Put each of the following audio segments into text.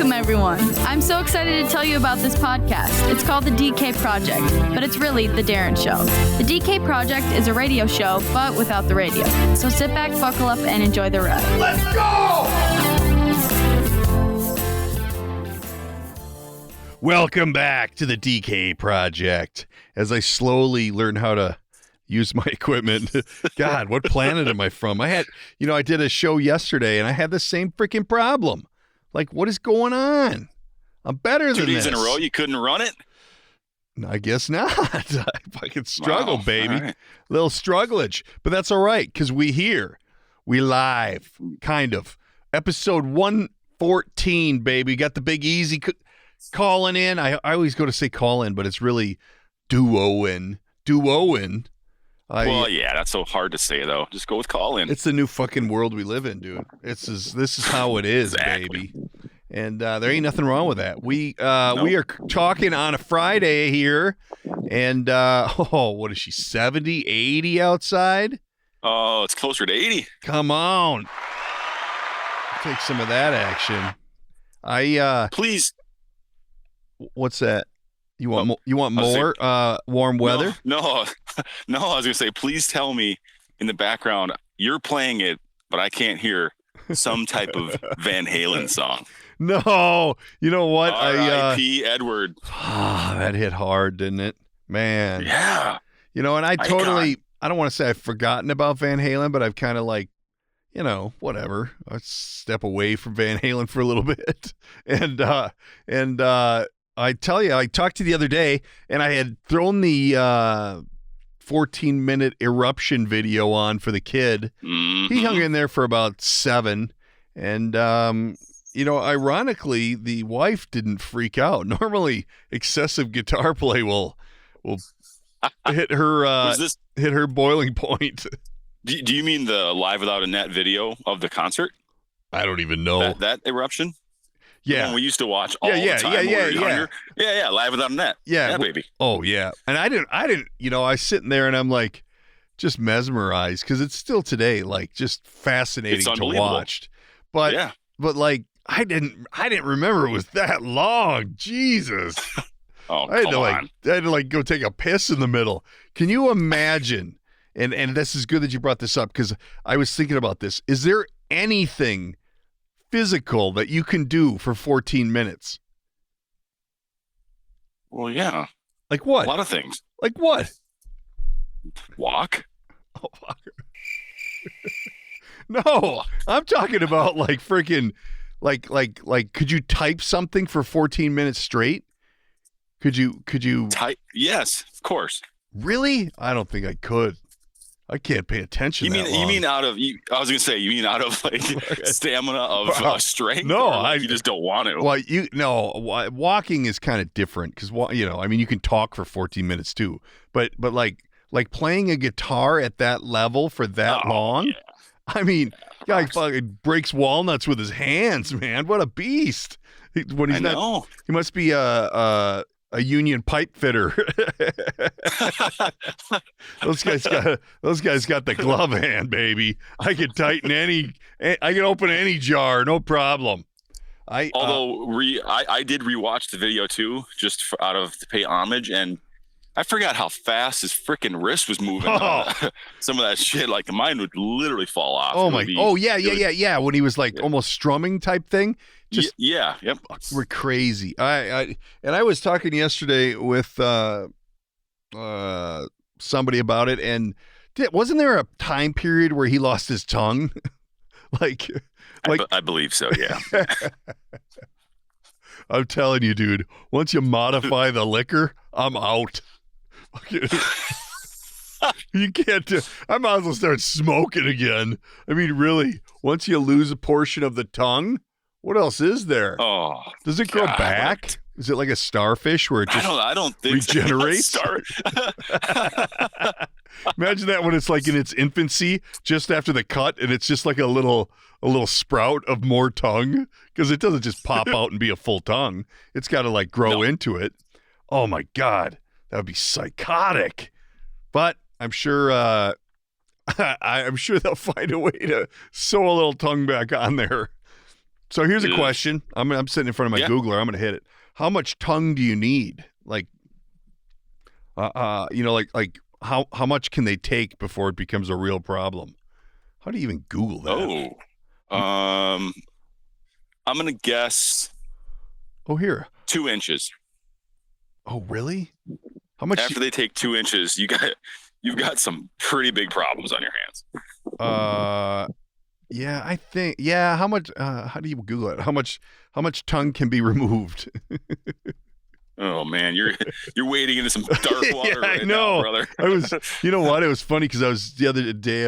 Welcome, everyone. I'm so excited to tell you about this podcast. It's called The DK Project, but it's really The Darren Show. The DK Project is a radio show, but without the radio. So sit back, buckle up, and enjoy the ride. Let's go! Welcome back to The DK Project. As I slowly learn how to use my equipment. God, what planet am I from? I did a show yesterday, and I had the same freaking problem. Like, what is going on? I'm better than this. 2 days in a row, you couldn't run it? I guess not. I fucking struggle, Wow. baby. Right. Little strugglage. But that's all right, because we live, kind of. Episode 114, baby. Got the big easy calling in. I always go to say call in, but it's really duo-in. Well, yeah, that's so hard to say, though. Just go with call in. It's the new fucking world we live in, dude. This is how it is, Exactly. baby. And there ain't nothing wrong with that. We are talking on a Friday here, and what is she, 70, 80 outside? Oh, it's closer to 80. Come on. Take some of that action. Please. What's that? You want more warm weather? No, I was going to say, please tell me in the background, you're playing it, but I can't hear some type of Van Halen song. No. You know what? R.I.P. Edward. That hit hard, didn't it? Man. Yeah. And I don't want to say I've forgotten about Van Halen, but I've kind of whatever. I step away from Van Halen for a little bit. And I tell you, I talked to you the other day, and I had thrown the 14-minute eruption video on for the kid. Mm-hmm. He hung in there for about 7. And, ironically, the wife didn't freak out. Normally, excessive guitar play will hit her boiling point. Do you mean the Live Without a Net video of the concert? I don't even know. That eruption? Yeah. The one we used to watch all the time when we were younger. Yeah, Live Without a Net. Yeah, baby. Oh, yeah. And I didn't, I was sitting there and I'm like, just mesmerized, because it's still today, like, just fascinating to watch. But I didn't remember it was that long. Jesus. Oh, I had to go take a piss in the middle. Can you imagine? And this is good that you brought this up, because I was thinking about this. Is there anything physical that you can do for 14 minutes? Well, yeah. Like what? A lot of things. Like what? Walk. Oh, fuck. No, I'm talking about like freaking, like, could you type something for 14 minutes straight? Could you type? Yes, of course. Really? I don't think I could. I can't pay attention. You mean out of? I was gonna say, you mean out of like stamina of strength? No, you just don't want to. Well, walking is kind of different, because you can talk for 14 minutes too, but like playing a guitar at that level for that long. Yeah. I mean, guy fucking breaks walnuts with his hands, man. What a beast! When he's not, he must be a union pipe fitter. Those guys got the glove hand, baby. I can open any jar, no problem. I did rewatch the video too, just to pay homage, and I forgot how fast his freaking wrist was moving. Some of that shit, like mine would literally fall off. Yeah. When he was like almost strumming type thing. Yep. We're crazy. I was talking yesterday with somebody about it, and wasn't there a time period where he lost his tongue? I believe so. Yeah. I'm telling you, dude. Once you modify the liquor, I'm out. You can't I might as well start smoking again. I mean, really, once you lose a portion of the tongue, what else is there? Oh, does it grow back? Is it like a starfish where it just I don't think regenerates? So. Imagine that when it's like in its infancy, just after the cut, and it's just like a little sprout of more tongue, because it doesn't just pop out and be a full tongue. It's got to like grow into it. Oh my God, that would be psychotic. But I'm sure they'll find a way to sew a little tongue back on there. So here's a question. I'm sitting in front of my Googler. I'm going to hit it. How much tongue do you need? Like, like how much can they take before it becomes a real problem? How do you even Google that? I'm going to guess. Oh, here. 2 inches. Oh, really? How much? After they take 2 inches, you've got some pretty big problems on your hands. Yeah, I think. Yeah, how much? How do you Google it? How much tongue can be removed? Oh man, you're wading into some dark water right now, brother. I was. You know what? It was funny because I was the other day.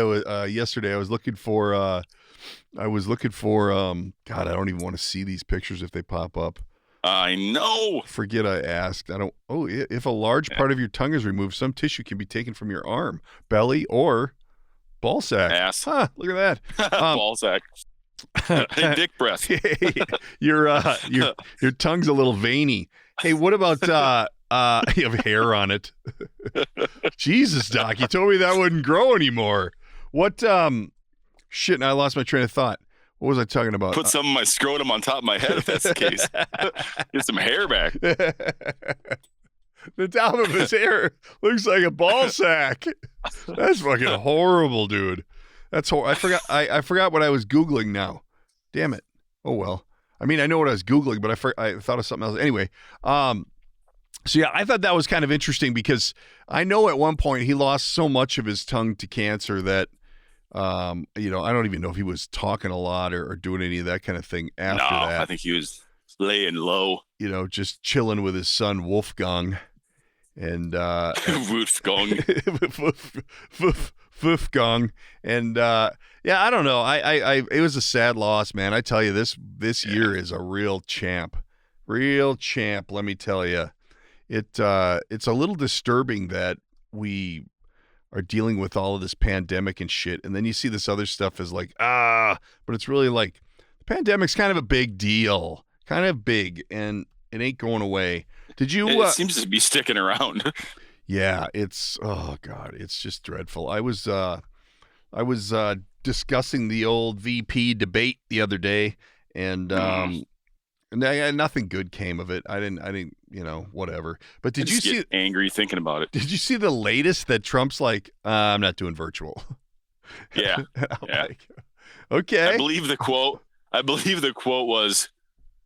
Yesterday. I was looking for. God, I don't even want to see these pictures if they pop up. I know. Forget I asked. I don't. Oh, if a large part of your tongue is removed, some tissue can be taken from your arm, belly, or ball sack. Ass. Huh, look at that. Ball sack. Dick breath. Your tongue's a little veiny. Hey, what about you have hair on it? Jesus, Doc, you told me that wouldn't grow anymore. What shit, and I lost my train of thought. What was I talking about? Put some of my scrotum on top of my head if that's the case. Get some hair back. The top of his hair looks like a ball sack. That's fucking horrible, dude. That's horrible. I forgot what I was Googling now. Damn it. Oh, well. I mean, I know what I was Googling, but I thought of something else. Anyway, so yeah, I thought that was kind of interesting because I know at one point he lost so much of his tongue to cancer that I don't even know if he was talking a lot or doing any of that kind of thing after that. I think he was laying low. Just chilling with his son Wolfgang, and Wolfgang, Wolfgang, and I don't know. It was a sad loss, man. I tell you, this year is a real champ. Let me tell you, it's a little disturbing that we are dealing with all of this pandemic and shit. And then you see this other stuff as like, but it's really like the pandemic's kind of a big deal, kind of big, and it ain't going away. Did you? It seems to be sticking around. Yeah, oh God, it's just dreadful. I was discussing the old VP debate the other day, and nothing good came of it. I didn't, whatever. But did you see? Angry thinking about it. Did you see the latest that Trump's like, I'm not doing virtual? Yeah. Like, okay. I believe the quote was,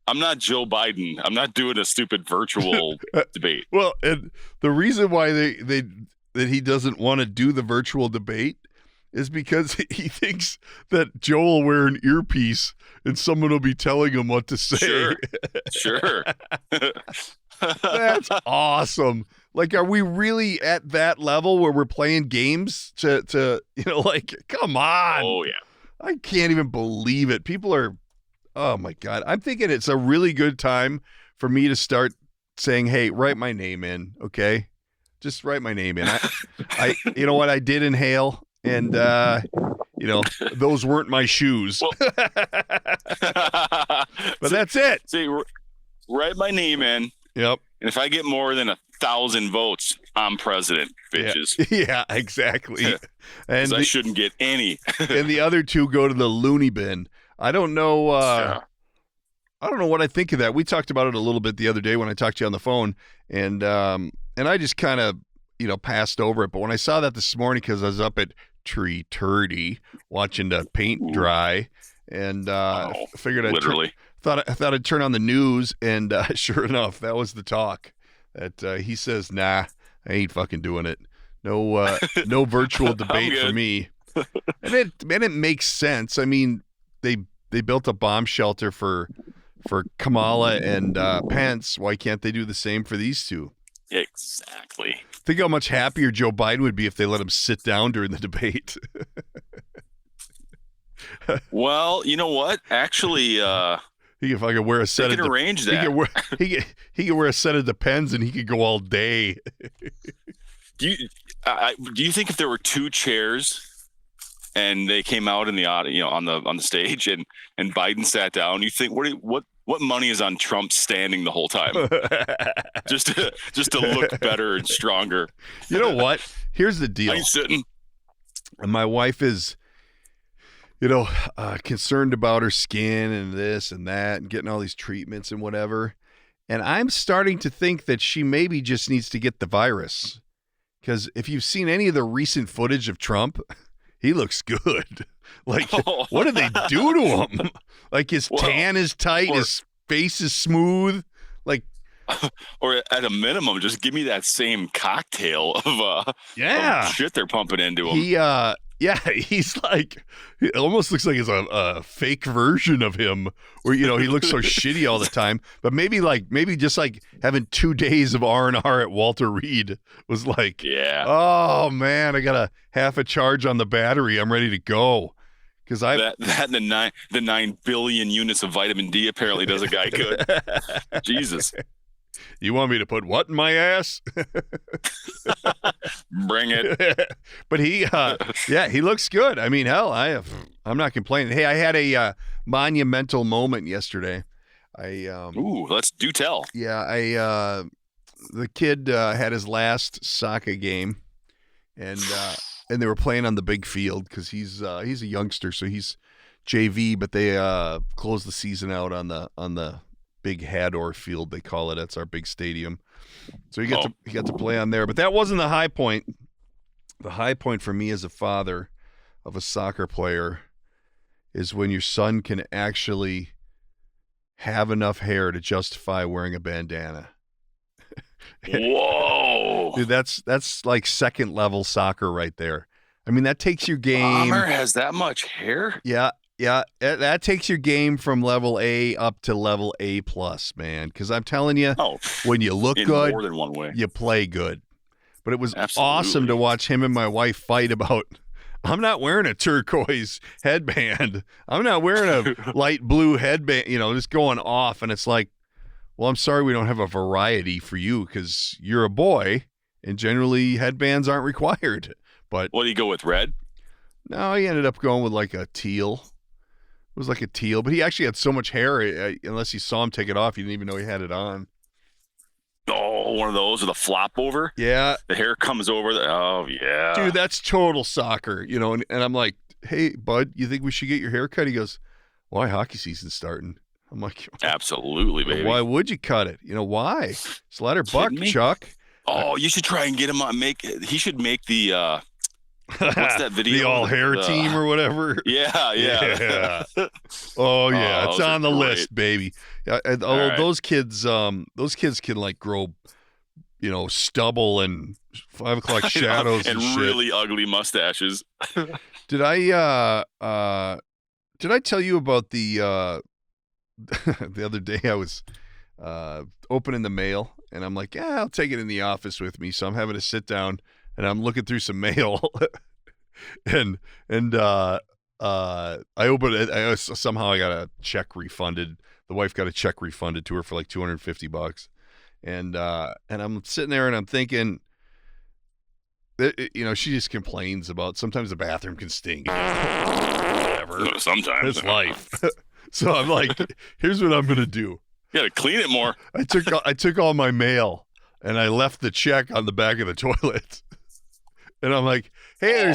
"I'm not Joe Biden. I'm not doing a stupid virtual debate." Well, and the reason why that he doesn't want to do the virtual debate is because he thinks that Joe will wear an earpiece and someone will be telling him what to say. Sure. That's awesome. Like, are we really at that level where we're playing games to like, come on. Oh, yeah. I can't even believe it. People are, oh my God. I'm thinking it's a really good time for me to start saying, hey, write my name in. Okay. Just write my name in. I you know what? I did inhale. And, those weren't my shoes. But that's it. See, write my name in. Yep. And if I get more than 1,000 votes, I'm president, bitches. Yeah, exactly. And I shouldn't get any. And the other two go to the loony bin. I don't know. I don't know what I think of that. We talked about it a little bit the other day when I talked to you on the phone, and I just kind of, passed over it. But when I saw that this morning, because I was up at 3:30 watching the paint dry, and figured I thought I'd turn on the news, and sure enough, that was the talk. That he says, nah, I ain't fucking doing it. No, no virtual debate for me. And it makes sense. I mean, they built a bomb shelter for Kamala and Pence. Why can't they do the same for these two? Exactly. Think how much happier Joe Biden would be if they let him sit down during the debate. Well, you know what? Actually, he could fucking wear a set. They can arrange that. He could wear a set of Depends and he could go all day. Do you think if there were 2 chairs and they came out in the on the stage and Biden sat down, you think what money is on Trump standing the whole time? just to look better and stronger. You know what? Here's the deal. He's sitting. My wife is concerned about her skin and this and that and getting all these treatments and whatever. And I'm starting to think that she maybe just needs to get the virus. Because if you've seen any of the recent footage of Trump, he looks good. Like, what do they do to him? Like, his tan is tight, his face is smooth. Like, or at a minimum, just give me that same cocktail of shit they're pumping into him. He's like, it almost looks like it's a fake version of him where, he looks so shitty all the time. But maybe just having 2 days of R&R at Walter Reed was like, oh man, I got a half a charge on the battery. I'm ready to go. Because that and the 9 billion units of vitamin D apparently does a guy good. Jesus. You want me to put what in my ass? Bring it. But he looks good. I mean, hell, I'm not complaining. Hey, I had a monumental moment yesterday. Let's do tell. Yeah, the kid had his last soccer game, and they were playing on the big field because he's a youngster, so he's JV, but they closed the season out on the big Hador field, they call it. That's our big stadium. So he got to play on there. But that wasn't the high point. The high point for me as a father of a soccer player is when your son can actually have enough hair to justify wearing a bandana. Whoa. Dude, that's like second level soccer right there. I mean, that takes your game. Bomber has that much hair? Yeah. Yeah, that takes your game from level A up to level A plus, man. Because I'm telling you, when you look good, more than one way, you play good. But it was awesome to watch him and my wife fight about, I'm not wearing a turquoise headband. I'm not wearing a light blue headband, just going off. And it's like, well, I'm sorry we don't have a variety for you because you're a boy and generally headbands aren't required. But what do you go with, red? No, he ended up going with like a teal. It was like a teal, but he actually had so much hair, unless you saw him take it off, you didn't even know he had it on. Oh, one of those with a flop over? Yeah. The hair comes over. Oh, yeah. Dude, that's total soccer, and I'm like, hey, bud, you think we should get your hair cut? He goes, why? Hockey season's starting. I'm like, absolutely, baby. Why would you cut it? Why? Just let her buck, Chuck. Oh, you should try and get him he should make the... What's that video? The all hair team or whatever. Yeah. Oh yeah, it's on the list, baby. Those kids can like grow, stubble and 5 o'clock shadows and really ugly mustaches. Did I tell you about the other day I was opening the mail and I'm like, yeah, I'll take it in the office with me. So I'm having to sit down. And I'm looking through some mail, and I opened it. Somehow I got a check refunded. The wife got a check refunded to her for like $250, and I'm sitting there and I'm thinking, she just complains about sometimes the bathroom can stink. Whatever. Sometimes it's life. So I'm like, here's what I'm gonna do. You gotta clean it more. I took all my mail and I left the check on the back of the toilet. And I'm like, hey,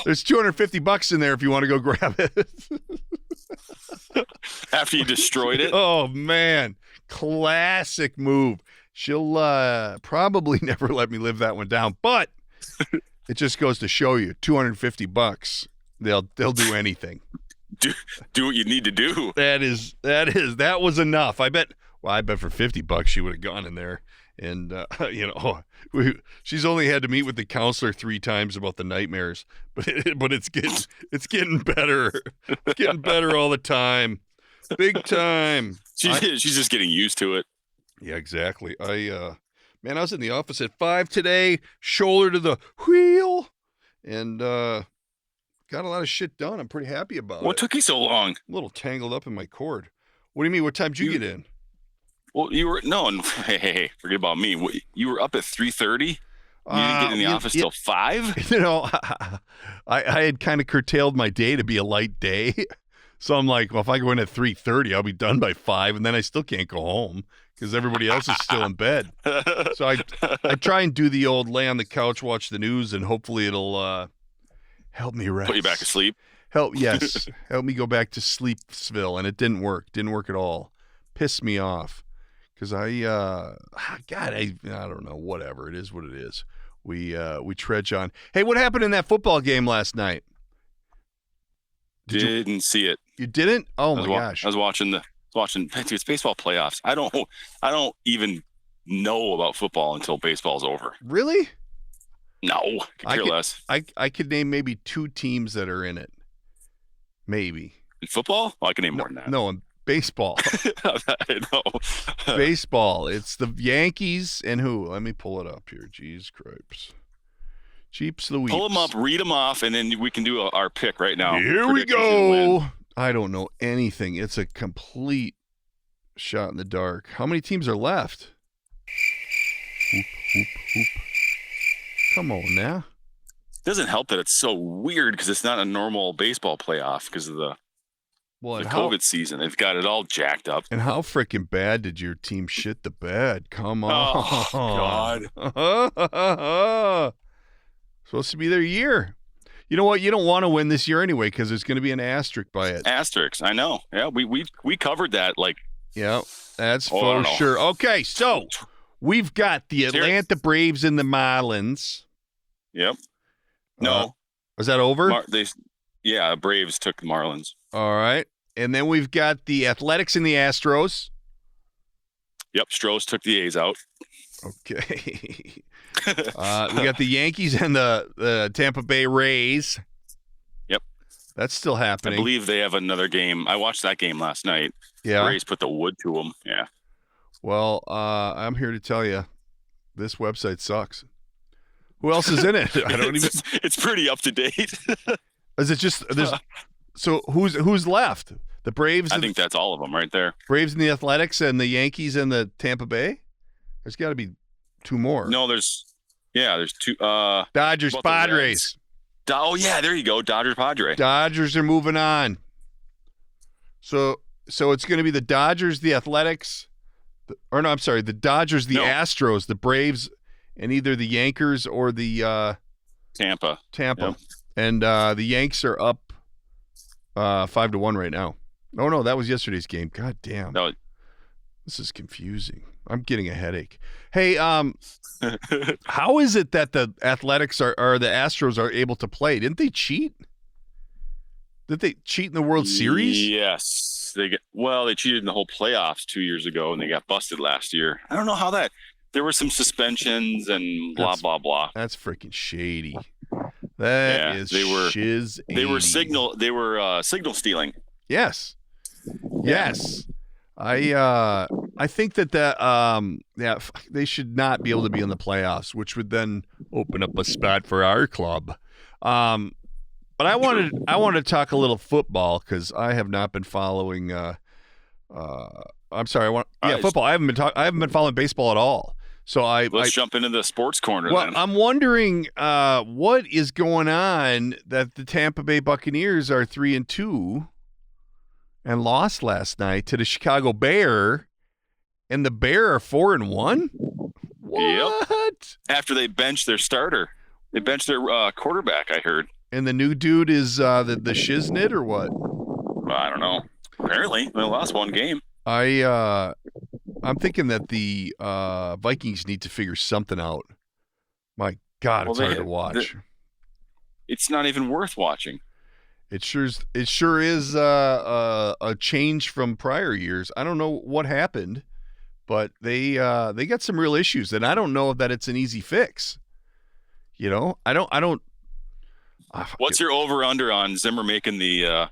there's $250 in there if you want to go grab it. After you destroyed it? Oh, man. Classic move. She'll probably never let me live that one down. But it just goes to show you, $250, they'll do anything. Do what you need to do. That was enough. I bet for $50 she would have gone in there. And, she's only had to meet with the counselor 3 times about the nightmares, but it's getting better. It's getting better all the time. Big time. She's just getting used to it. Yeah, exactly. I was in the office at 5 today, shoulder to the wheel, and got a lot of shit done. I'm pretty happy about it. What took you so long? A little tangled up in my cord. What do you mean? What time did you get in? Well, hey, forget about me. You were up at 3:30? You didn't get in the office till 5? I had kind of curtailed my day to be a light day. So I'm like, well, if I go in at 3:30, I'll be done by 5, and then I still can't go home because everybody else is still in bed. So I try and do the old lay on the couch, watch the news, and hopefully it'll help me rest. Put you back asleep? Help me go back to Sleepsville, and it didn't work. Didn't work at all. Pissed me off because I don't know. Whatever, it is what it is. We trudge on. Hey, what happened in that football game last night? Didn't see it. You didn't? Oh my gosh! I was watching it's baseball playoffs. I don't even know about football until baseball's over. Really? No, could care less. I could name maybe 2 teams that are in it. Maybe. In football? I can name more than that. No, in baseball. I know. Baseball. It's the Yankees and who? Let me pull it up here. Jeez cripes. Jeeps Louise. Pull them up, read them off, and then we can do our pick right now. Here we go. I don't know anything. It's a complete shot in the dark. How many teams are left? Hoop, hoop, hoop. Come on now. Doesn't help that it's so weird because it's not a normal baseball playoff because of the COVID season. They've got it all jacked up. And how freaking bad did your team shit the bed? Come on. Oh, God. Supposed to be their year. You know what? You don't want to win this year anyway because there's going to be an asterisk by it. Asterisk. I know. Yeah, we covered that. Yeah, that's for sure. Okay, so we've got the Atlanta Braves and the Marlins. Yep. No. Was that over? Braves took the Marlins. All right. And then we've got the Athletics and the Astros. Yep. Stros took the A's out. Okay. We got the Yankees and the Tampa Bay Rays. Yep. That's still happening. I believe they have another game. I watched that game last night. Yeah. The Rays put the wood to them. Yeah. Well, I'm here to tell you, this website sucks. Who else is in it? I don't even. It's pretty up to date. Is it just there's? So who's left? The Braves. I think that's all of them right there. Braves and the Athletics and the Yankees and the Tampa Bay. There's got to be 2 more. No, there's 2. Dodgers, Padres. Oh yeah, there you go. Dodgers, Padres. Dodgers are moving on. So it's going to be the Dodgers, the Athletics, the Dodgers, the Astros, the Braves, and either the Yankees or the Tampa. Yep. And the Yanks are up 5-1 right now. Oh no, that was yesterday's game. God damn. No. This is confusing. I'm getting a headache. Hey, how is it that the Athletics or the Astros are able to play? Didn't they cheat? Did they cheat in the World Series? Yes. They cheated in the whole playoffs 2 years ago, and they got busted last year. I don't know how that. There were some suspensions and blah blah blah. That's freaking shady. That is shiz. They were signal stealing. Yes. Yes. I think that they should not be able to be in the playoffs, which would then open up a spot for our club. But I wanted to talk a little football because I have not been following. I'm sorry. Football. I haven't been following baseball at all. So let's jump into the sports corner. Well, then. I'm wondering what is going on that the Tampa Bay Buccaneers are 3-2 and lost last night to the Chicago Bear, and the Bear are 4-1. What? Yep. After they benched their starter, they benched their quarterback. I heard. And the new dude is the Shiznit or what? I don't know. Apparently, they lost one game. I'm thinking that the Vikings need to figure something out. My God, it's hard to watch. It's not even worth watching. It sure is a change from prior years. I don't know what happened, but they got some real issues, and I don't know that it's an easy fix. You know, I don't. What's your over under on Zimmer making the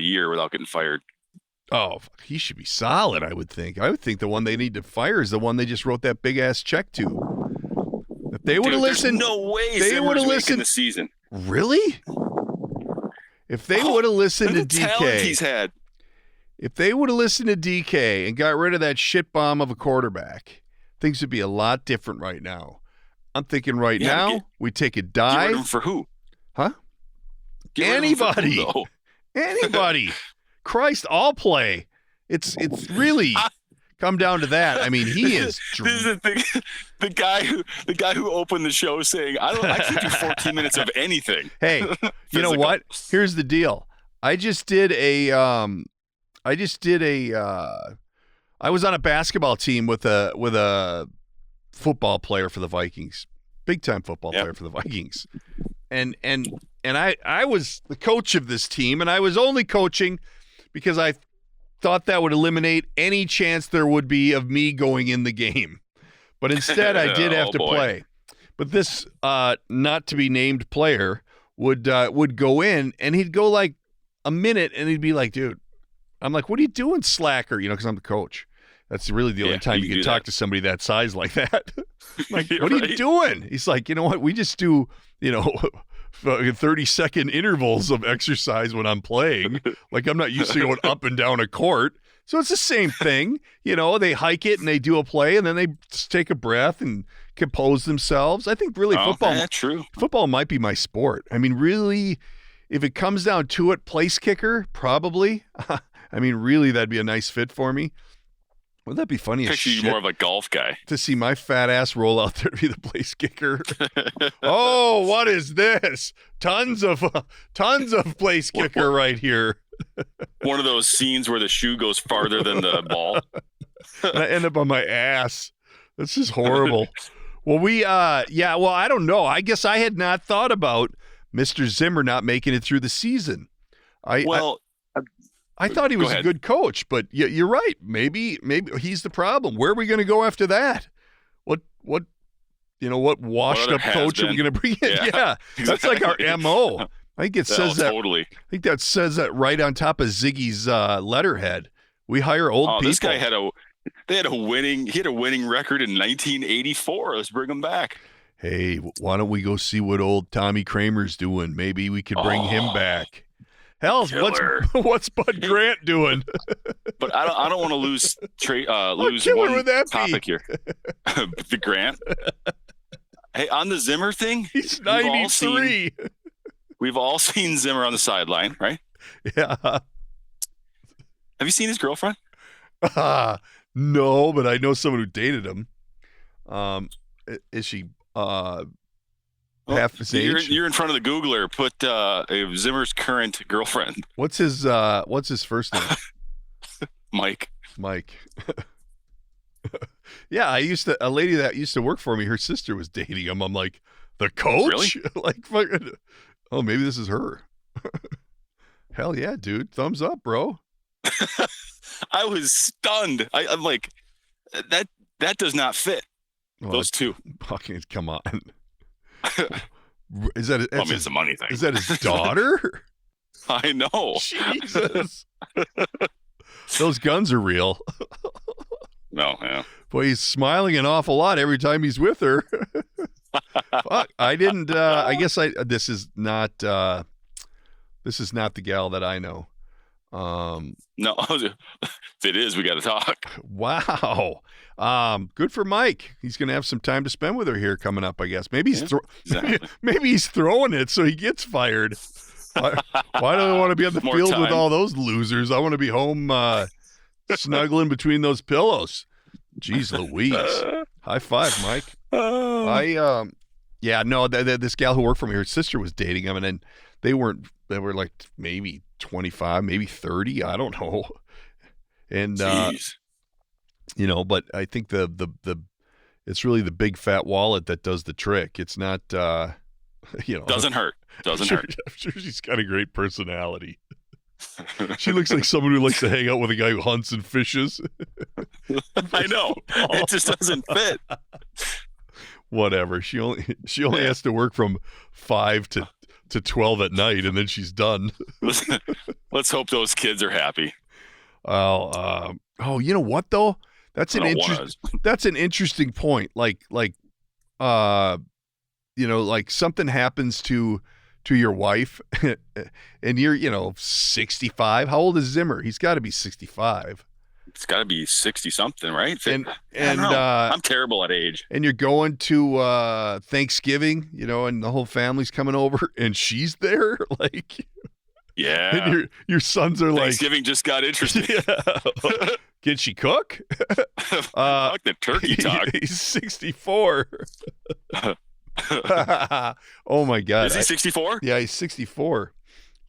year without getting fired? Oh, he should be solid, I would think. I would think the one they need to fire is the one they just wrote that big ass check to. If they would have listened, no way they would have listened this season. Really? If they would have listened to DK, he's had. If they would have listened to DK and got rid of that shit bomb of a quarterback, things would be a lot different right now. I'm thinking now we take a dive. Get rid of him for who? Huh? Anybody. Anybody. Christ, I'll play. It's really come down to that, I mean, he is. This is the thing. The guy who opened the show saying, I can't do 14 minutes of anything. Hey, you know what? Here's the deal. I was on a basketball team with a football player for the Vikings, big time football player for the Vikings, and I was the coach of this team, and I was only coaching because I thought that would eliminate any chance there would be of me going in the game, but instead I did have to play. But this not to be named player would go in, and he'd go like a minute, and he'd be like, "Dude," I'm like, "What are you doing, slacker?" You know, because I'm the coach. That's really the only time you can talk to somebody that size like that. Like, what are you doing? He's like, you know what? We just do, 30-second intervals of exercise when I'm playing. Like, I'm not used to going up and down a court. So it's the same thing. They hike it and they do a play and then they just take a breath and compose themselves. I think really football might be my sport. I mean, really, if it comes down to it, place kicker, probably. I mean, really, that'd be a nice fit for me. Wouldn't that be funny as shit? More of a golf guy. To see my fat ass roll out there to be the place kicker. Oh, what is this? Tons of place kicker right here. One of those scenes where the shoe goes farther than the ball. And I end up on my ass. That's just horrible. Well, I don't know. I guess I had not thought about Mr. Zimmer not making it through the season. I thought he was a good coach, but you're right. Maybe he's the problem. Where are we going to go after that? What washed up coach are we going to bring in? Yeah. Exactly. That's like our MO. I think it says that. Totally. I think that says that right on top of Ziggy's letterhead. We hire old people. This guy had a winning record in 1984. Let's bring him back. Hey, why don't we go see what old Tommy Kramer's doing? Maybe we could bring him back. Hell, what's Bud Grant doing? But I don't want to lose one would that topic here. The Grant. Hey, on the Zimmer thing, he's 93. We've all seen Zimmer on the sideline, right? Yeah. Have you seen his girlfriend? No, but I know someone who dated him. Is she half his age? You're in front of the Googler. Put Zimmer's current girlfriend. What's his first name? Mike. Yeah, a lady that used to work for me, her sister was dating him. I'm like, the coach? Really? Like, fucking, oh, maybe this is her. Hell yeah, dude. Thumbs up, bro. I was stunned. I'm like, that does not fit. Well, those two. Fucking come on. Is that? It's a money thing. Is that his daughter? I know. Jesus. Those guns are real. No, yeah. Boy, he's smiling an awful lot every time he's with her. Fuck, I didn't. I guess this is not the gal that I know. No, if it is, we got to talk. Wow. Good for Mike. He's going to have some time to spend with her here coming up, I guess. Maybe he's maybe he's throwing it so he gets fired. Why do I want to be on the field with all those losers? I want to be home snuggling between those pillows. Jeez Louise. High five, Mike. This gal who worked for me, her sister was dating him, and then they were like maybe 25, maybe 30. I don't know. And, but I think it's really the big fat wallet that does the trick. It's not, Doesn't hurt. Hurt. I'm sure she's got a great personality. She looks like someone who likes to hang out with a guy who hunts and fishes. I know. It just doesn't fit. Whatever. She only has to work from 5 to 12 at night, and then she's done. Let's hope those kids are happy. You know what though? That's an interesting point. Like something happens to your wife and you're 65. How old is Zimmer? He's got to be 65. It's got to be 60 something, right? And I'm terrible at age. And you're going to Thanksgiving, and the whole family's coming over and she's there, like. Yeah. And your sons are Thanksgiving just got interesting. Yeah. Can she cook? Fuck the turkey talk. He's 64. Oh my God. Is he 64? Yeah, he's 64.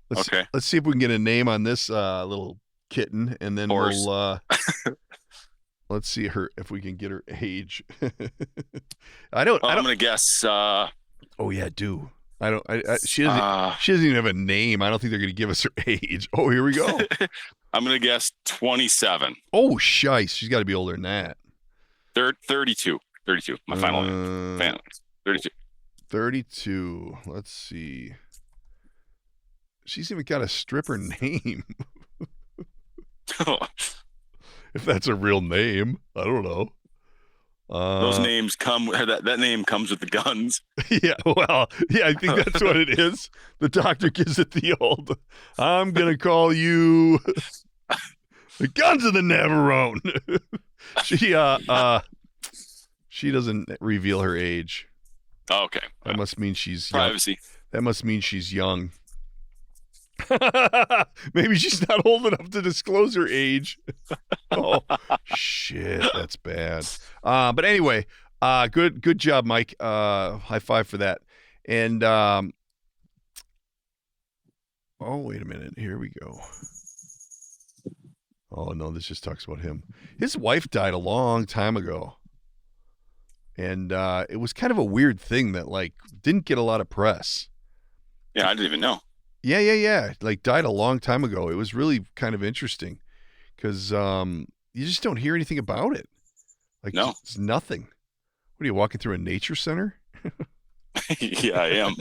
Let's see if we can get a name on this little kitten, and then we'll let's see if we can get her age. I'm gonna guess. Oh yeah, do. She doesn't even have a name. I don't think they're gonna give us her age. Oh, here we go. I'm gonna guess 27. Oh, shice. She's got to be older than that. 32. 32. My final fan. 32. 32. Let's see. She's even got a stripper name. If that's a real name, I don't know. Those names that name comes with the guns. Yeah, well, yeah, I think that's what it is. The doctor gives it the old, I'm going to call you the Guns of the Navarone. She doesn't reveal her age. Oh, okay. That must mean she's privacy. That must mean she's young. Maybe she's not old enough to disclose her age. Oh shit, that's bad. But anyway, good job, Mike. High five for that. And oh, wait a minute. Here we go. Oh no, this just talks about him. His wife died a long time ago. And it was kind of a weird thing that didn't get a lot of press. Yeah, I didn't even know. Yeah. Died a long time ago. It was really kind of interesting because you just don't hear anything about it. No. It's nothing. What are you walking through a nature center? Yeah, I am.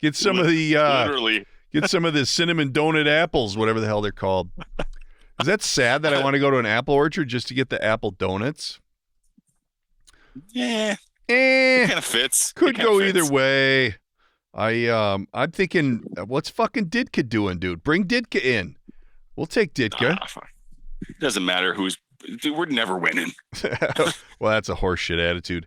Get some of the literally. Get some of the cinnamon donut apples, whatever the hell they're called. Is that sad that I want to go to an apple orchard just to get the apple donuts? Yeah. It kind of fits. Could go either way. I'm thinking, what's fucking Ditka doing, dude? Bring Ditka in. We'll take Ditka. Doesn't matter we're never winning. Well, that's a horseshit attitude.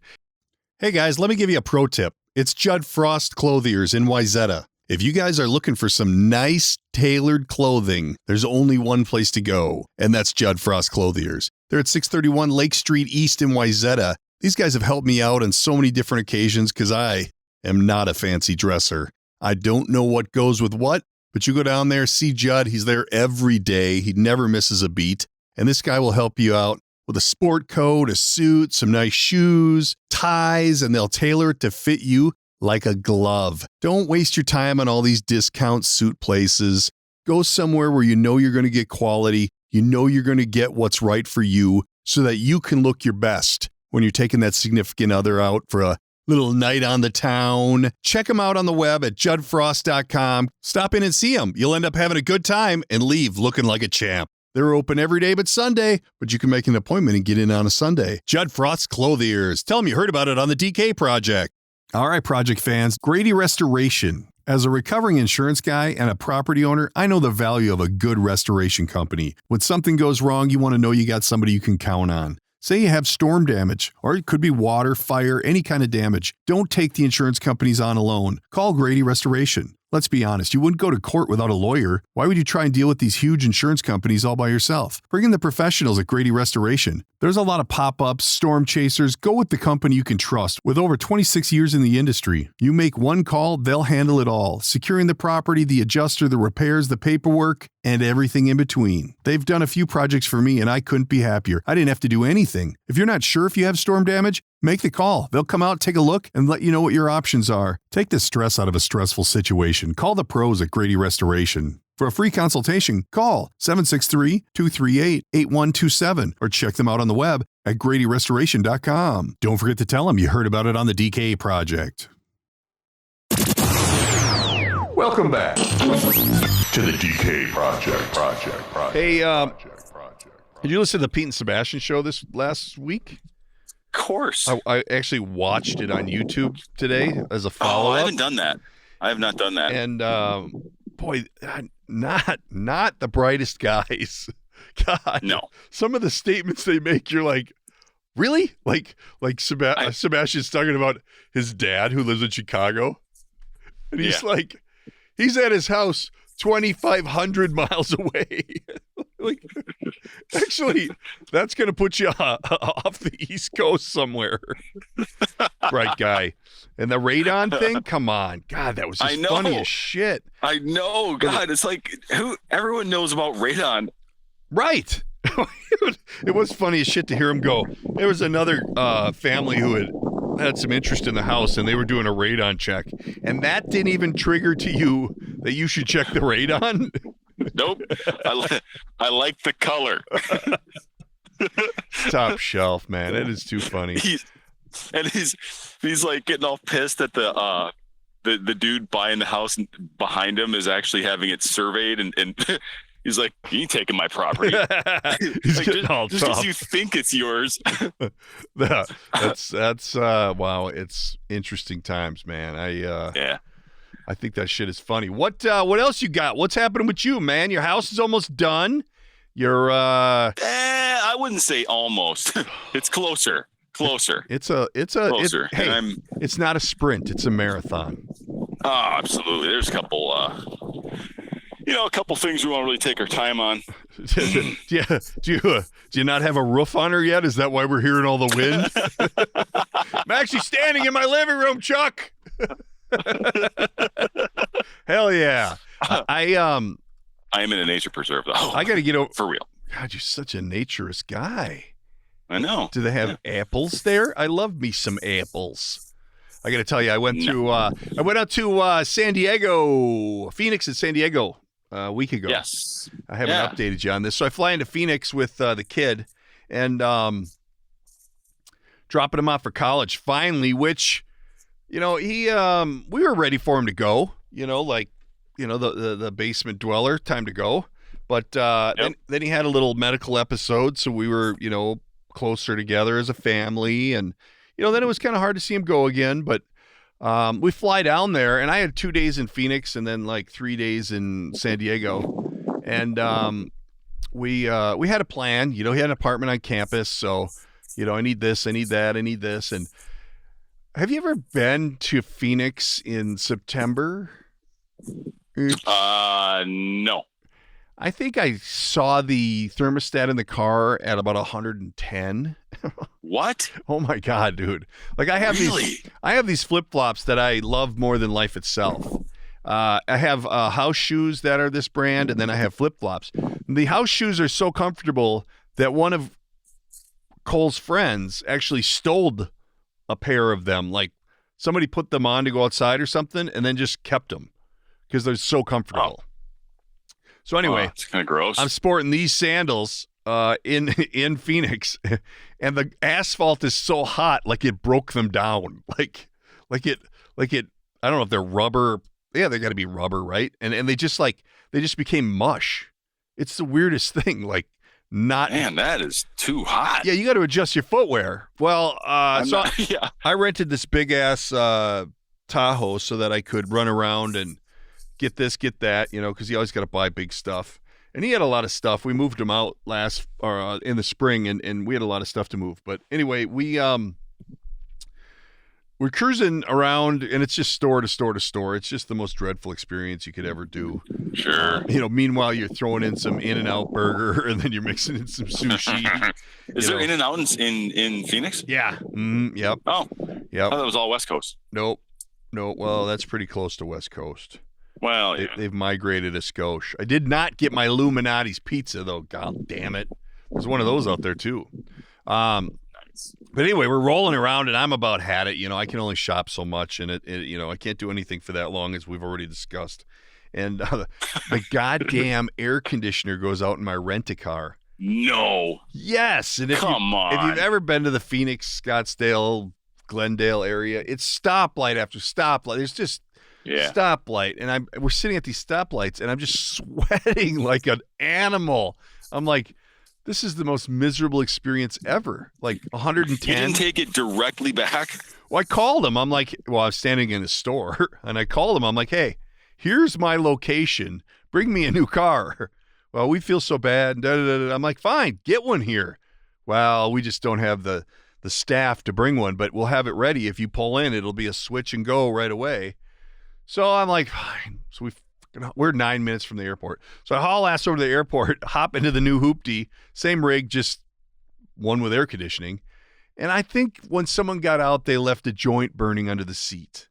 Hey guys, let me give you a pro tip. It's Judd Frost Clothiers in Wayzata. If you guys are looking for some nice tailored clothing, there's only one place to go, and that's Judd Frost Clothiers. They're at 631 Lake Street East in Wayzata. These guys have helped me out on so many different occasions because I am not a fancy dresser. I don't know what goes with what, but you go down there, see Judd. He's there every day. He never misses a beat. And this guy will help you out with a sport coat, a suit, some nice shoes, ties, and they'll tailor it to fit you like a glove. Don't waste your time on all these discount suit places. Go somewhere where you know you're going to get quality. You know you're going to get what's right for you so that you can look your best when you're taking that significant other out for a little night on the town. Check them out on the web at juddfrost.com. Stop in and see them. You'll end up having a good time and leave looking like a champ. They're open every day but Sunday, but you can make an appointment and get in on a Sunday. Judd Frost Clothiers. Tell them you heard about it on the DK Project. All right, Project fans, Grady Restoration. As a recovering insurance guy and a property owner, I know the value of a good restoration company. When something goes wrong, you want to know you got somebody you can count on. Say you have storm damage, or it could be water, fire, any kind of damage. Don't take the insurance companies on alone. Call Grady Restoration. Let's be honest, you wouldn't go to court without a lawyer. Why would you try and deal with these huge insurance companies all by yourself? Bring in the professionals at Grady Restoration. There's a lot of pop-ups, storm chasers. Go with the company you can trust. With over 26 years in the industry, you make one call, they'll handle it all. Securing the property, the adjuster, the repairs, the paperwork, and everything in between. They've done a few projects for me and I couldn't be happier. I didn't have to do anything. If you're not sure if you have storm damage, make the call. They'll come out, take a look, and let you know what your options are. Take the stress out of a stressful situation. Call the pros at Grady Restoration. For a free consultation, call 763-238-8127 or check them out on the web at gradyrestoration.com. Don't forget to tell them you heard about it on the DK Project. Welcome back to the DK Project. Hey, did you listen to the Pete and Sebastian show this last week? Of course. I actually watched it on YouTube today as a follow-up. Oh, I haven't done that. I have not done that. And boy, not the brightest guys. God, no. Some of the statements they make, you're like, really? Like Sebastian's talking about his dad who lives in Chicago, and he's like, he's at his house 2,500 miles away. Actually, that's going to put you off the East Coast somewhere. Bright guy. And the radon thing? Come on. God, that was just funny as shit. I know. God, it's like everyone knows about radon. Right. It was funny as shit to hear him go. There was another family who had some interest in the house, and they were doing a radon check. And that didn't even trigger to you that you should check the radon? Nope. I like the color. Top shelf, man. It is too funny. He's like getting all pissed that the dude buying the house behind him is actually having it surveyed, and he's like, "You ain't taking my property." He's like, getting all just tough. because you think it's yours. That's wow. It's interesting times, man. Yeah. I think that shit is funny. What else you got? What's happening with you, man? Your house is almost done. You're I wouldn't say almost. It's closer. It's closer. Hey, it's not a sprint, it's a marathon. Oh, absolutely. There's a couple a couple things we want to really take our time on. Yeah. Do you not have a roof on her yet? Is that why we're hearing all the wind? I'm actually standing in my living room, Chuck. Hell yeah. I am in a nature preserve though. I got to get over for real. God, you're such a naturist guy. I know. Do they have apples there? I love me some apples. I got to tell you, I went out to San Diego, Phoenix and San Diego a week ago. Yes. I haven't updated you on this. So I fly into Phoenix with the kid and dropping him off for college finally, which, we were ready for him to go, the basement dweller, time to go. But then he had a little medical episode, so we were, closer together as a family. And, then it was kind of hard to see him go again. But we fly down there, and I had 2 days in Phoenix and then like 3 days in San Diego. And we had a plan. He had an apartment on campus, so, I need this, I need that, I need this. And have you ever been to Phoenix in September? No. I think I saw the thermostat in the car at about 110. What? Oh my God, dude. Like I have these flip-flops that I love more than life itself. I have house shoes that are this brand, and then I have flip-flops. The house shoes are so comfortable that one of Cole's friends actually stole a pair of them. Like somebody put them on to go outside or something and then just kept them because they're so comfortable. Oh. So anyway, it's kind of gross. I'm sporting these sandals in Phoenix, and the asphalt is so hot, like it broke them down. Like it. I don't know if they're rubber. Yeah, they got to be rubber, right? And they just became mush. It's the weirdest thing. Like not. Man, that is too hot. Yeah, you got to adjust your footwear. Well, I rented this big ass Tahoe so that I could run around and get this, get that, because you always got to buy big stuff. And he had a lot of stuff. We moved him out in the spring, and we had a lot of stuff to move. But anyway, we're cruising around, and it's just store to store to store. It's just the most dreadful experience you could ever do. Sure. Meanwhile, you're throwing in some In-N-Out burger, and then you're mixing in some sushi. Is there In-N-Out in Phoenix? Yeah. Yep. Oh. Yep. I thought it was all West Coast. Nope. Well, that's pretty close to West Coast. Well, yeah. They've migrated a skosh. I did not get my Illuminati's pizza, though. God damn it. There's one of those out there, too. Nice. But anyway, we're rolling around, and I'm about had it. I can only shop so much, and I can't do anything for that long, as we've already discussed. And the goddamn air conditioner goes out in my rent-a-car. No. Yes. And Come on. If you've ever been to the Phoenix, Scottsdale, Glendale area, it's stoplight after stoplight. There's just stoplight, and we're sitting at these stoplights, and I'm just sweating like an animal. I'm like, this is the most miserable experience ever. Like 110. You didn't take it directly back? Well, I called him. I'm like, I was standing in the store, and I called him. I'm like, hey, here's my location. Bring me a new car. Well, we feel so bad. I'm like, fine, get one here. Well, we just don't have the staff to bring one, but we'll have it ready. If you pull in, it'll be a switch and go right away. So I'm like, fine. So we We're 9 minutes from the airport. So I haul ass over to the airport, hop into the new hoopty, same rig, just one with air conditioning. And I think when someone got out, they left a joint burning under the seat.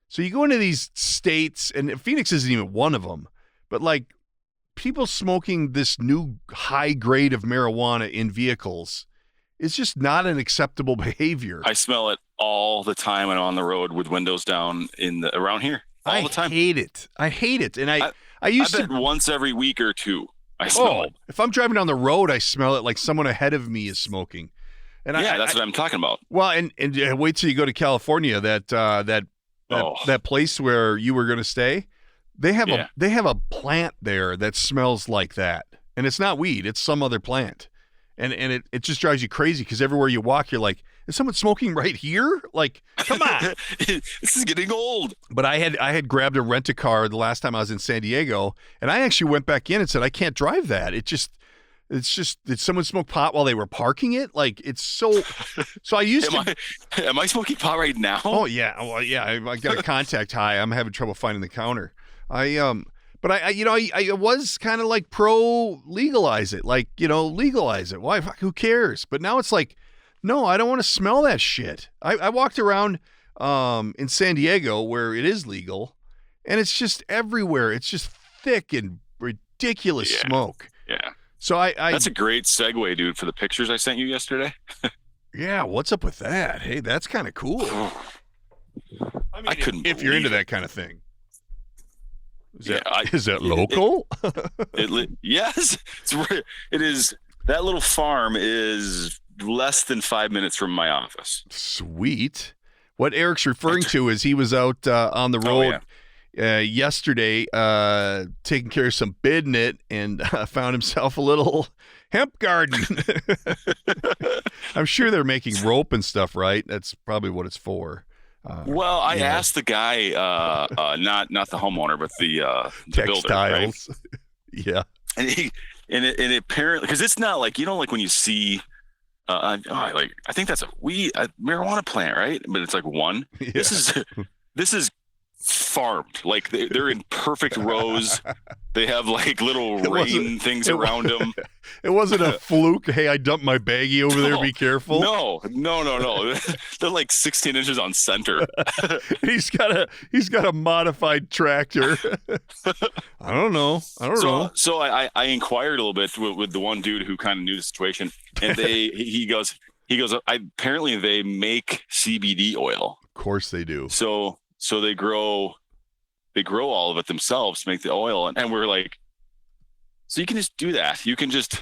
So you go into these states, and Phoenix isn't even one of them, but like people smoking this new high grade of marijuana in vehicles is just not an acceptable behavior. I smell it all the time when I'm on the road with windows down around here all the time. I hate it. And I used to once every week or two. I smell it. If I'm driving down the road, I smell it like someone ahead of me is smoking. And that's what I'm talking about. Well, and wait till you go to California. That place where you were going to stay, they have a plant there that smells like that, and it's not weed; it's some other plant, and it just drives you crazy because everywhere you walk, you're like, is someone smoking right here? Like, come on, this is getting old. But I had grabbed a rent-a-car the last time I was in San Diego, and I actually went back in and said I can't drive that. It's just, did someone smoke pot while they were parking it? Like, it's so I used Am I smoking pot right now? Oh, yeah. Well, yeah, I got a contact high. I'm having trouble finding the counter. But I was kind of like pro legalize it. Like, legalize it. Why? Who cares? But now it's like, no, I don't want to smell that shit. I walked around in San Diego where it is legal, and it's just everywhere. It's just thick and ridiculous smoke. Yeah. So that's a great segue, dude, for the pictures I sent you yesterday. Yeah, what's up with that? Hey, that's kind of cool. I mean, couldn't if you're into that kind of thing. Is that local? Yes, it is. That little farm is less than 5 minutes from my office. Sweet. What Eric's referring to is he was out on the road yesterday taking care of some bidnit and found himself a little hemp garden. I'm sure they're making rope and stuff, right? That's probably what it's for. Well, I asked the guy, not the homeowner, but the textiles. Builder, right? Yeah. And it apparently, because it's not like, like when you see I think that's a marijuana plant, right? But it's like one. Yeah. This is farmed. Like they're in perfect rows. They have like little rain things around them. It wasn't a fluke. Hey, I dumped my baggie over there. Be careful. No. They're like 16 inches on center. He's got a modified tractor. I don't know. So I inquired a little bit with the one dude who kind of knew the situation, and he goes, apparently they make CBD oil. Of course they do. So they grow all of it themselves to make the oil, and we're like, so you can just do that. You can just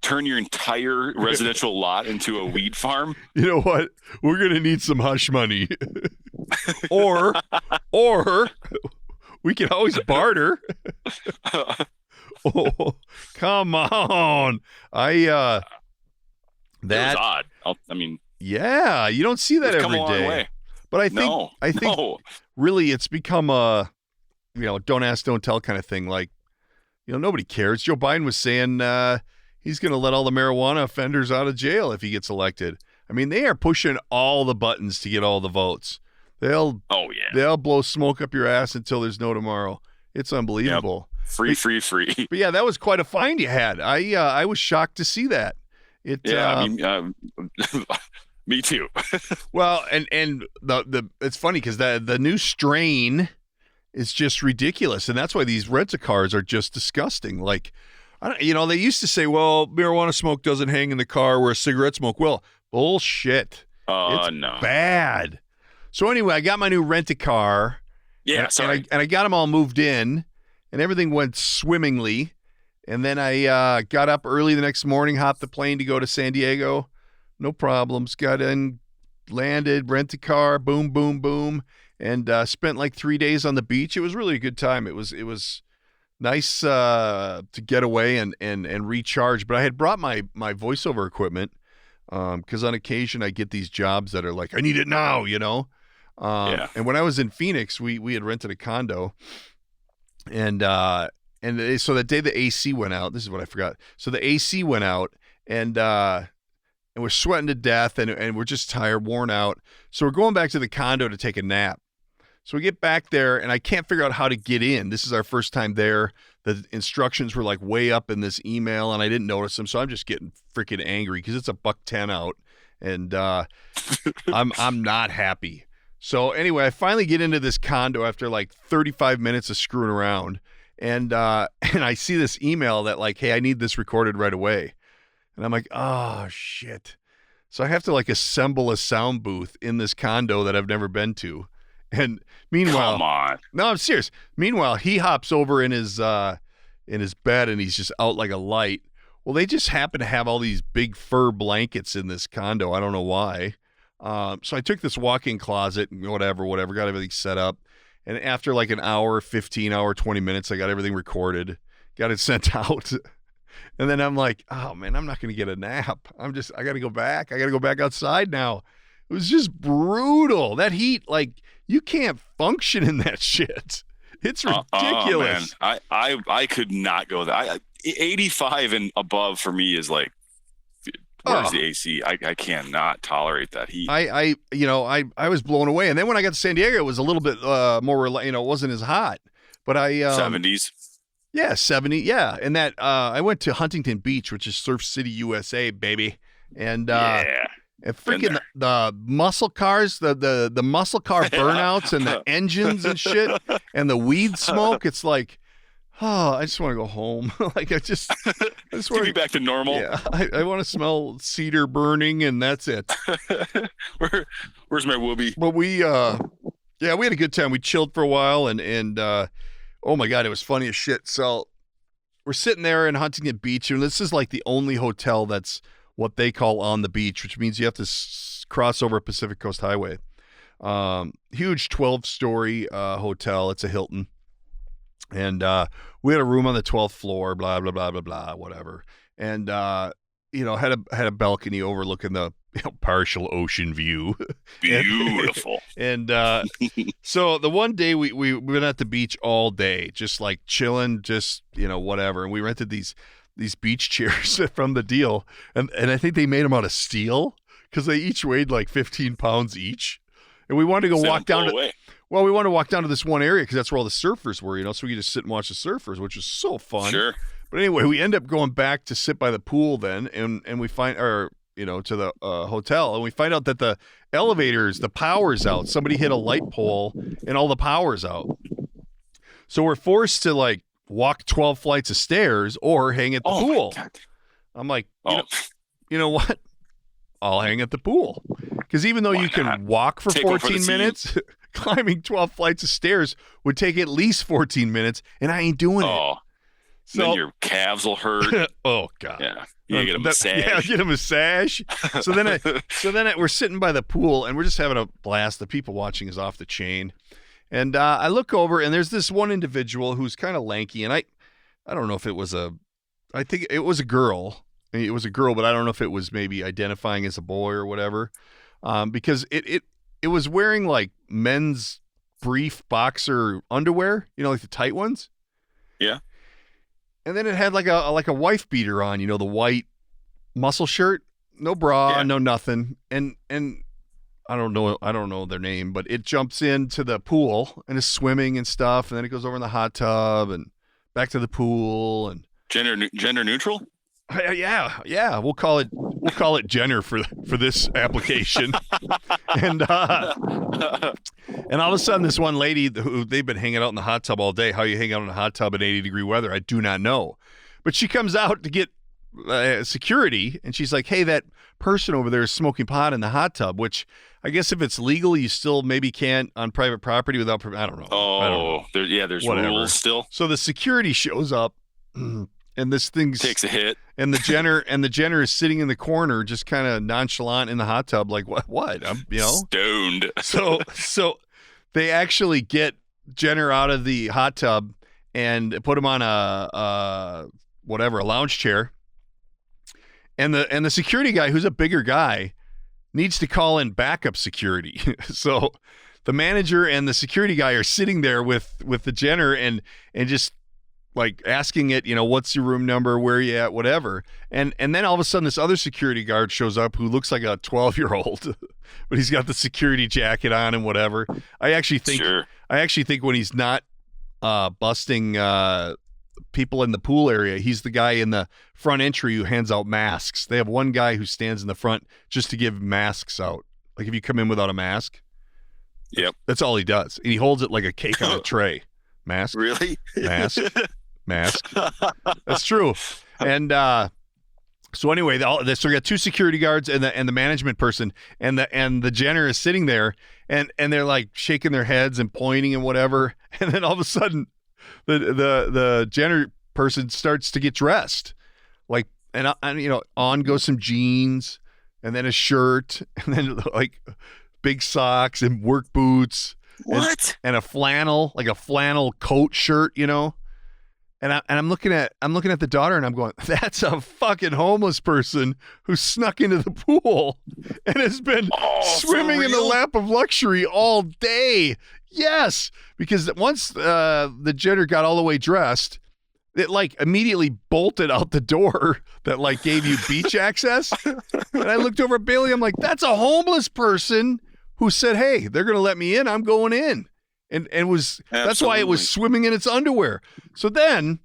turn your entire residential lot into a weed farm. You know what? We're gonna need some hush money, or we can always barter. Oh, come on! That was odd. Yeah, you don't see that every day. Way. But I think really it's become a, don't ask, don't tell kind of thing. Like, nobody cares. Joe Biden was saying he's going to let all the marijuana offenders out of jail if he gets elected. I mean, they are pushing all the buttons to get all the votes. They'll blow smoke up your ass until there's no tomorrow. It's unbelievable. Yep. Free. But yeah, that was quite a find you had. I was shocked to see that. Me too. Well, and the it's funny because the new strain is just ridiculous, and that's why these rent-a-cars are just disgusting. Like, they used to say, well, marijuana smoke doesn't hang in the car where cigarette smoke will. Bullshit. It's no. Bad. So anyway, I got my new rent-a-car. Yeah, sorry. And I got them all moved in, and everything went swimmingly. And then I got up early the next morning, hopped the plane to go to San Diego. No problems. Got in, landed, rent a car, boom, boom, boom, and spent like 3 days on the beach. It was really a good time. It was nice to get away and recharge. But I had brought my voiceover equipment because on occasion I get these jobs that are like, I need it now, And when I was in Phoenix, we had rented a condo, and so that day the AC went out. This is what I forgot. So the AC went out, and we're sweating to death, and we're just tired, worn out. So we're going back to the condo to take a nap. So we get back there, and I can't figure out how to get in. This is our first time there. The instructions were like way up in this email, and I didn't notice them. So I'm just getting freaking angry because it's $110 out, and I'm not happy. So anyway, I finally get into this condo after like 35 minutes of screwing around, and I see this email that like, hey, I need this recorded right away, and I'm like, oh shit. So I have to like assemble a sound booth in this condo that I've never been to. And meanwhile, come on. No, I'm serious. Meanwhile, he hops over in his bed and he's just out like a light. Well, they just happen to have all these big fur blankets in this condo. I don't know why. So I took this walk-in closet and whatever, got everything set up. And after like an hour, 15 hour, 20 minutes, I got everything recorded, got it sent out. And then I'm like, oh man, I'm not going to get a nap. I got to go back. I got to go back outside now. It was just brutal. That heat, like, you can't function in that shit. It's ridiculous. Man. I could not go there. 85 and above for me is like, where's the AC? I cannot tolerate that heat. I was blown away. And then when I got to San Diego, it was a little bit more, it wasn't as hot. But 70s. Yeah, 70. Yeah. And that I went to Huntington Beach, which is Surf City, USA, baby. And and freaking the muscle cars, the muscle car burnouts and the engines and shit and the weed smoke. It's like, oh, I just want to go home. Like I just want to be back to normal. Yeah, I want to smell cedar burning, and that's it. Where's my whoopee? But we had a good time. We chilled for a while, and oh my God, it was funny as shit. So we're sitting there in Huntington Beach, and this is like the only hotel that's what they call on the beach, which means you have to cross over Pacific Coast Highway. Huge 12-story hotel. It's a Hilton. And we had a room on the 12th floor, blah, blah, blah, blah, blah, whatever. And, had a balcony overlooking the partial ocean view. Beautiful. And so the one day we went at the beach all day, just like chilling, just, whatever. And we rented these beach chairs from the deal. And I think they made them out of steel because they each weighed like 15 pounds each. And we wanted to go walk down we wanted to walk down to this one area because that's where all the surfers were, so we could just sit and watch the surfers, which was so fun. Sure. But anyway, we end up going back to sit by the pool then, and we find, to the hotel, and we find out that the elevators, the power's out. Somebody hit a light pole, and all the power's out. So we're forced to like walk 12 flights of stairs or hang at the pool. I'm like, you know what? I'll hang at the pool. Because even though you can walk for 14 minutes, climbing 12 flights of stairs would take at least 14 minutes, and I ain't doing it. So then your calves will hurt. Oh God. Yeah. You get a massage. Yeah, get a massage. So then we're sitting by the pool and we're just having a blast. The people watching is off the chain. And I look over and there's this one individual who's kind of lanky, and I don't know if it was I think it was a girl. It was a girl, but I don't know if it was maybe identifying as a boy or whatever. Because it was wearing like men's brief boxer underwear, like the tight ones. Yeah. And then it had like a wife beater on, the white muscle shirt, no bra, no nothing. And I don't know their name, but it jumps into the pool and is swimming and stuff, and then it goes over in the hot tub and back to the pool and gender neutral. Yeah. We'll call it Jenner for this application. And all of a sudden, this one lady who they've been hanging out in the hot tub all day. How you hang out in a hot tub in 80-degree weather, I do not know. But she comes out to get security, and she's like, "Hey, that person over there is smoking pot in the hot tub." Which I guess if it's legal, you still maybe can't on private property without. I don't know. Oh, there's whatever. Rules still. So the security shows up. And this thing takes a hit, and the Jenner is sitting in the corner, just kind of nonchalant in the hot tub, like what? I'm stoned. So they actually get Jenner out of the hot tub and put him on a lounge chair, and the security guy, who's a bigger guy, needs to call in backup security. So the manager and the security guy are sitting there with the Jenner and just like asking it, what's your room number, where are you at, whatever. And then all of a sudden this other security guard shows up who looks like a 12-year-old, but he's got the security jacket on and whatever. I actually think I actually think when he's not busting people in the pool area, he's the guy in the front entry who hands out masks. They have one guy who stands in the front just to give masks out. Like if you come in without a mask, yep, that's all he does. And he holds it like a cake on a tray. Mask, really? Mask. That's true. And so anyway, so we got 2 security guards and the management person, and the Jenner is sitting there, and they're like shaking their heads and pointing and whatever. And then all of a sudden, the Jenner person starts to get dressed, like, and on goes some jeans, and then a shirt, and then like big socks and work boots. What? And a flannel, like a flannel coat shirt, And I'm looking at the daughter, and I'm going, that's a fucking homeless person who snuck into the pool and has been swimming in the lap of luxury all day. Yes, because once the Jenner got all the way dressed, it like immediately bolted out the door that like gave you beach access. And I looked over at Bailey. I'm like, that's a homeless person who said, hey, they're going to let me in. I'm going in. And that's why it was swimming in its underwear. So then,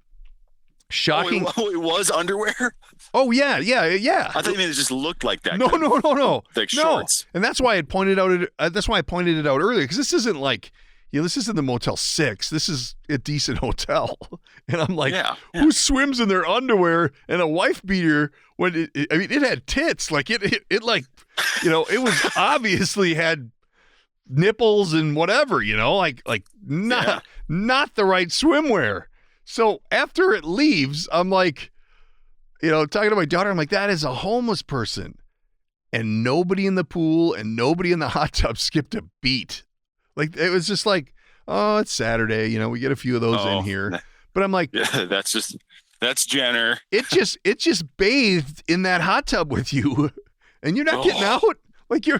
shocking. Oh, it was underwear? Oh, yeah. I thought it just looked like that. No. Like shorts. And that's why I pointed it out earlier, because this isn't like, this isn't the Motel 6. This is a decent hotel. And I'm like, who swims in their underwear and a wife beater when it had tits? Like it like, it was obviously had nipples and whatever, like not the right swimwear. So after it leaves, I'm like, talking to my daughter, I'm like, that is a homeless person. And nobody in the pool and nobody in the hot tub skipped a beat. Like, it was just like, oh, it's Saturday, we get a few of those in here. But I'm like, that's Jenner. It just bathed in that hot tub with you, and you're not getting out. Like, you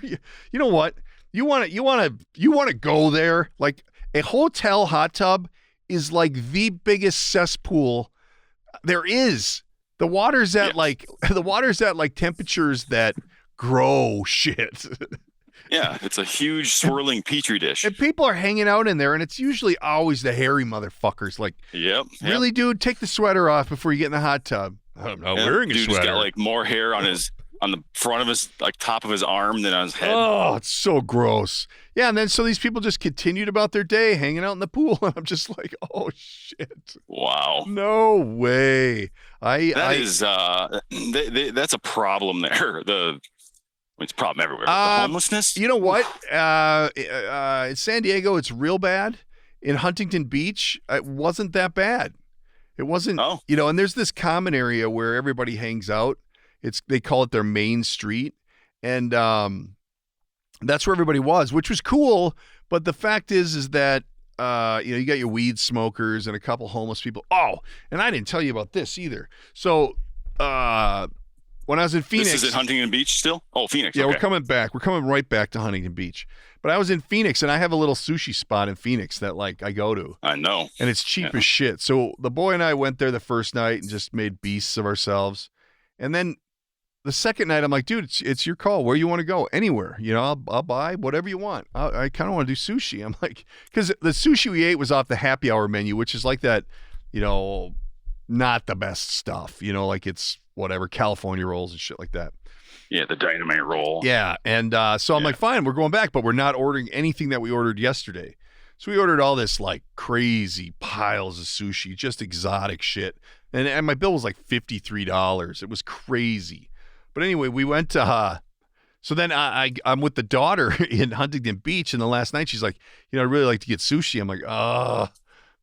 know what? You want to go there. Like, a hotel hot tub is like the biggest cesspool there is. The water's at like temperatures that grow shit. Yeah, it's a huge swirling petri dish. And people are hanging out in there, and it's usually always the hairy motherfuckers. Like, really, dude, take the sweater off before you get in the hot tub. I'm not wearing a sweater. Dude's got like more hair on the front of his, like, top of his arm than on his head. Oh, it's so gross. Yeah, and then so these people just continued about their day hanging out in the pool, and I'm just like, oh shit. Wow. No way. That's a problem there. It's a problem everywhere. The homelessness. You know what? In San Diego, it's real bad. In Huntington Beach, it wasn't that bad. It wasn't, and there's this common area where everybody hangs out. They call it their main street. And that's where everybody was, which was cool. But the fact is that, you got your weed smokers and a couple homeless people. Oh, and I didn't tell you about this either. So, when I was in Phoenix. This is in Huntington Beach still? Oh, Phoenix. Yeah, okay. We're coming back. We're coming right back to Huntington Beach. But I was in Phoenix, and I have a little sushi spot in Phoenix that, like, I go to. I know. And it's cheap as shit. So the boy and I went there the first night and just made beasts of ourselves. And then the second night, I'm like, dude, it's your call. Where you want to go? Anywhere. I'll buy whatever you want. I kind of want to do sushi. I'm like, because the sushi we ate was off the happy hour menu, which is like that, not the best stuff. Like it's whatever, California rolls and shit like that. Yeah, the dynamite roll. Yeah, and so I'm like, fine, we're going back, but we're not ordering anything that we ordered yesterday. So we ordered all this like crazy piles of sushi, just exotic shit. And my bill was like $53. It was crazy. But anyway, we went to so then I'm with the daughter in Huntington Beach, and the last night she's like, I'd really like to get sushi. I'm like,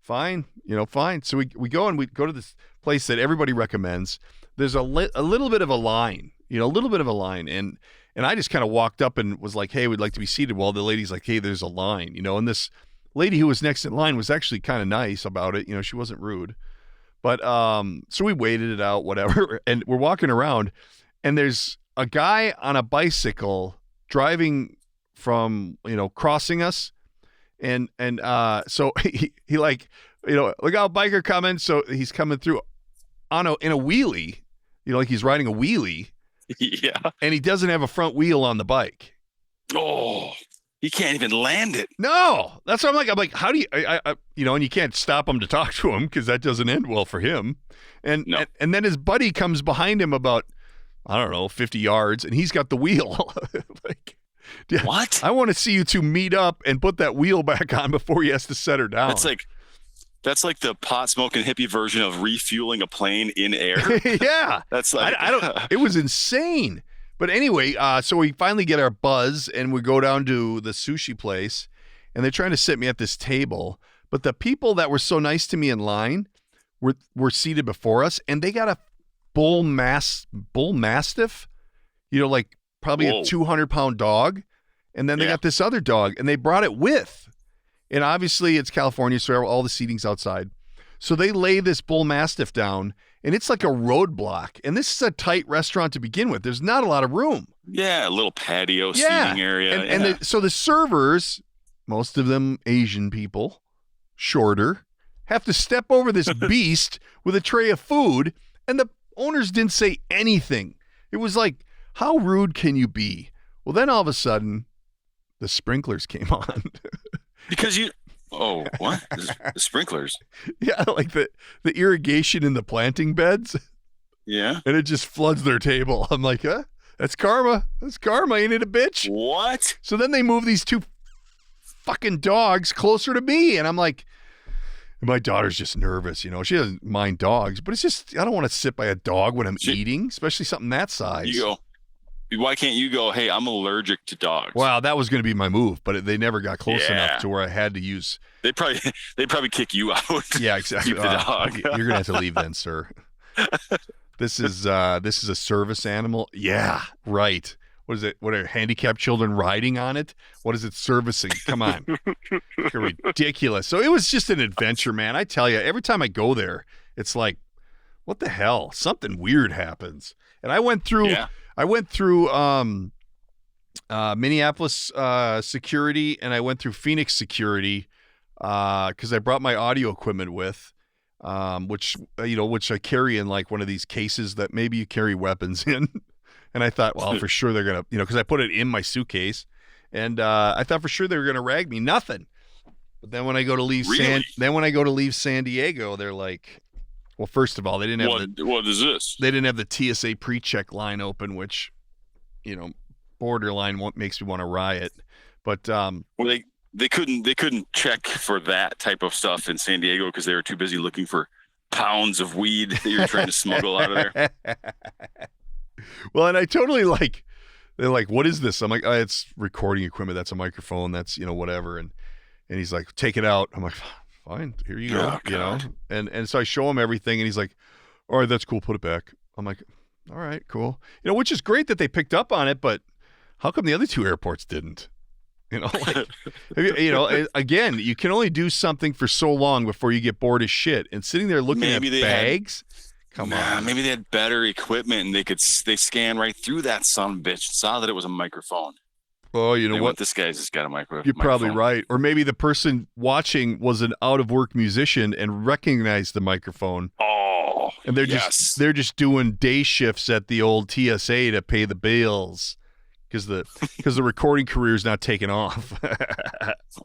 fine, fine. So we go and we go to this place that everybody recommends. There's a little bit of a line, and I just kind of walked up and was like, hey, we'd like to be seated. Well, the lady's like, hey, there's a line, and this lady who was next in line was actually kind of nice about it. She wasn't rude, but so we waited it out, whatever, and we're walking around, and there's a guy on a bicycle driving from, crossing us, and so he like, look out, biker coming. So he's coming through in a wheelie, like he's riding a wheelie. Yeah. And he doesn't have a front wheel on the bike. Oh. He can't even land it. No, that's what I'm like, how do you, and you can't stop him to talk to him because that doesn't end well for him. And then his buddy comes behind him about, I don't know, 50 yards, and he's got the wheel. Like, yeah, what? I want to see you two meet up and put that wheel back on before he has to set her down. That's like the pot smoking hippie version of refueling a plane in air. Yeah, that's like I don't. It was insane. But anyway, so we finally get our buzz and we go down to the sushi place, and they're trying to sit me at this table. But the people that were so nice to me in line were seated before us, and they got a bull mastiff, like probably a 200-pound dog, and then they got this other dog, and they brought it with. And obviously it's California, so all the seating's outside. So they lay this bull mastiff down, and it's like a roadblock. And this is a tight restaurant to begin with. There's not a lot of room. Yeah, a little patio seating area. So the servers, most of them Asian people, shorter, have to step over this beast with a tray of food, and the owners didn't say anything. It was like, how rude can you be? Well, then all of a sudden, the sprinklers came on. Because what? The sprinklers? Yeah, like the irrigation in the planting beds. Yeah. And it just floods their table. I'm like, that's karma. That's karma, ain't it a bitch? What? So then they move these two fucking dogs closer to me. And I'm like, my daughter's just nervous, She doesn't mind dogs, but it's just, I don't want to sit by a dog when I'm eating, especially something that size. Why can't you go, hey, I'm allergic to dogs? Wow, that was going to be my move, but they never got close enough to where I had to use. They'd probably kick you out. Yeah, exactly. Keep the dog. You're going to have to leave then, sir. This is a service animal. Yeah, right. What is it? What are handicapped children riding on it? What is it servicing? Come on. Ridiculous. So it was just an adventure, man. I tell you, every time I go there, it's like, what the hell? Something weird happens. And I went through Minneapolis security, and I went through Phoenix security because I brought my audio equipment with, which I carry in like one of these cases that maybe you carry weapons in. And I thought, well, for sure they're gonna, because I put it in my suitcase, and I thought for sure they were gonna rag me. Nothing. But then when I go to leave San Diego, they're like, well, first of all, they didn't have what is this? They didn't have the TSA pre-check line open, which, borderline makes me want to riot. But they couldn't check for that type of stuff in San Diego because they were too busy looking for pounds of weed that you're trying to smuggle out of there. Well, and I totally they're like, what is this? I'm like, it's recording equipment. That's a microphone. That's whatever. And he's like, take it out. I'm like, fine, here you go. And so I show him everything, and he's like, all right, that's cool, put it back. I'm like, all right, cool. Which is great that they picked up on it, but how come the other two airports didn't? Again, you can only do something for so long before you get bored as shit. And sitting there looking at bags, come on. Maybe they had better equipment and they scanned right through that son of a bitch, saw that it was a microphone. Oh, you know what? This guy's just got a microphone. You're probably right. Or maybe the person watching was an out-of-work musician and recognized the microphone. Oh, and they're just doing day shifts at the old TSA to pay the bills because the recording career is not taking off.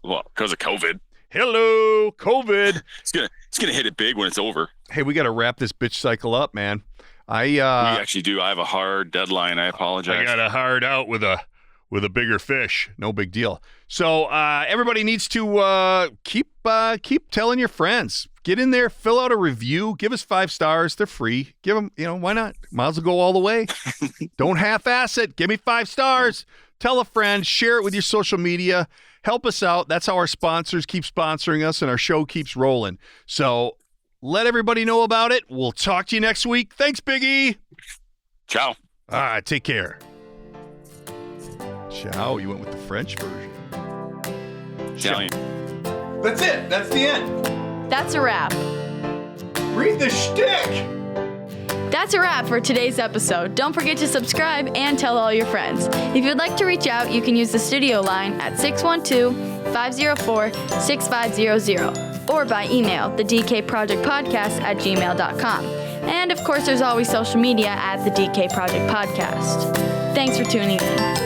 Well, because of COVID. Hello, COVID. It's gonna hit it big when it's over. Hey, we got to wrap this bitch cycle up, man. We actually do. I have a hard deadline. I apologize. I got to hard out with a bigger fish. No big deal. So everybody needs to keep telling your friends. Get in there, fill out a review, give us 5 stars. They're free. Give them, why not? Might as well go all the way. Don't half-ass it. Give me 5 stars. Tell a friend. Share it with your social media. Help us out. That's how our sponsors keep sponsoring us and our show keeps rolling. So let everybody know about it. We'll talk to you next week. Thanks, Biggie. Ciao. All right, take care. Ciao. You went with the French version. Italian. That's it. That's the end. That's a wrap. Read the shtick. That's a wrap for today's episode. Don't forget to subscribe and tell all your friends. If you'd like to reach out, you can use the studio line at 612-504-6500 or by email, thedkprojectpodcast@gmail.com. And of course, there's always social media at the DK Project Podcast. Thanks for tuning in.